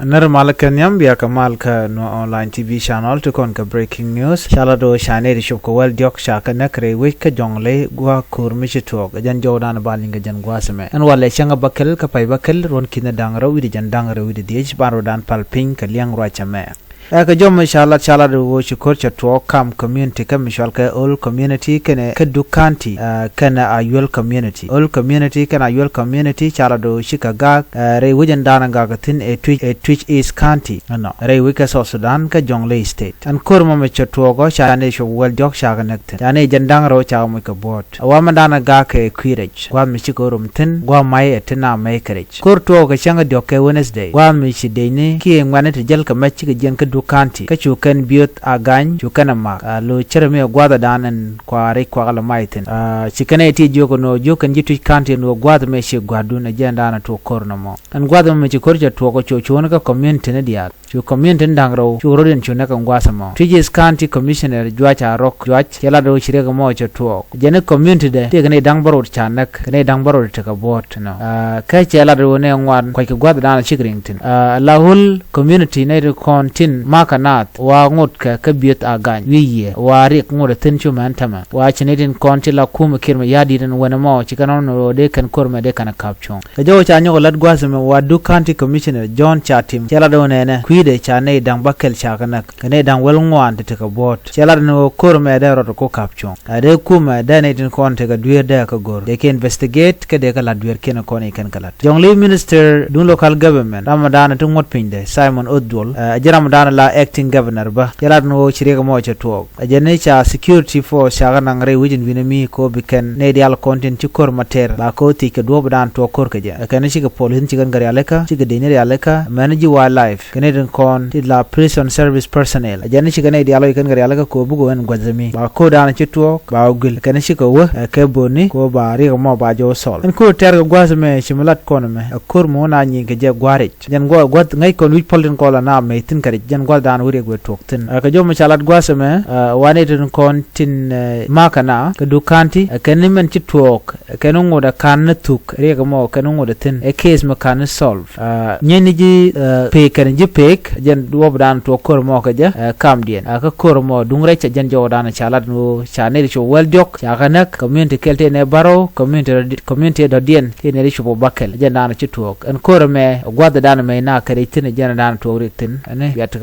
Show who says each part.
Speaker 1: Nar malakanyam biya kamal ka no online TV channel to kon ka breaking news chala do shane ri shop ko wel diok shaka nakre week ka jongle gwa kurmi chitok jan jodan balinga jan gwasme an wale changa bakel ka pai bakel ron kina dangra wi jan dangra wi dej baro dan palping ka liang ro chame ka jom inshallah chala do wo shukor chato kam community ka mishal ka all community kene ka dukanti kana ayul community all community kana ayul community chala do shika ga re wujan dana ga tin a twitch is county no re wika so sudan ka jongle state an kurma me chato go shane sho wel jok shaga nakte yani jandang ro cha mo ka bot awama dana ga ka kwirech gwa mi chikorum tin gwa mai etina mai karech kurto ga changa doke wednesday gwa mi chidene ki ngwane te jel ka machi ga jen ka dukanti ka chukan biot agany chukan ma lo cherme gwada danan kware kwala maitin chikane ti jogo no jokan jitu kanti no gwada me she gwadu na jenda na to korno mo an gwada me chi korja to ko chochona ka community ne dia chu community ndangro chu rodin chuna ka ngwasa mo tijis county commissioner jwacha rock jwach kela do chirega mo cho to jene community de te kane dangbaro chanak kane dangbaro te ka bot no ka chela do ne ngwan ko ka gwada dana chigringtin lahul community ne kontin makanat wa ngot ka biot agany wiye wa rik ngore tin chu man tama wa chinedin konti la kum kirma yadi den wana mo chikano no de kan korma de kan kapchong ka jawo cha nyogo lad gwasme wa du county commissioner john chatim chela do ne kwide cha ne dang bakel cha kana kane dang wel ngwan te ka bot chela no korma de ro ko kapchong ade kuma de ne din konte ga duer de ka gor de ke investigate ka de ka la duer ken ko ne kan kalat jongli minister dun local government ramadan tu ngot pinde simon odwol jaram dana la acting governor ba yala no chirega mo chato ajene cha security force shaga nangre wijin winami ko biken ne dial content ci kor mater ba ko ti ke do dan to kor ke ja kan ci ga police ci gan gari aleka ci ga deni aleka manage wildlife kene den kon ti la prison service personnel ajene ci ga ne dial kan gari aleka ko bugo en gwazami ba ko dan ci to ba gul kan ci ko wa ke boni ko ba ri mo ba jo sol en ko ter ga gwazame ci mulat kono me kor mo na nyi ke je gwarich jan go gwat ngai ko wi polin ko la na me tin kari jan gwal dan wuri gwe toktin ka jom chalat gwasame wane tin kontin makana ka dukanti kan men ci tok kan ngoda kan tuk rega mo kan ngoda tin e case ma kan solve nyeni ji pe kan ji pek jan wob dan to kor mo ka ja kam dien ka kor mo dungre cha jan jo dan chalat no chane ri wel jok ya kanak community kelte ne baro community do dien te ne ri cho bakel jan dan ci tok an kor me gwada dan me na kare tin jan dan to ri tin ne ya ta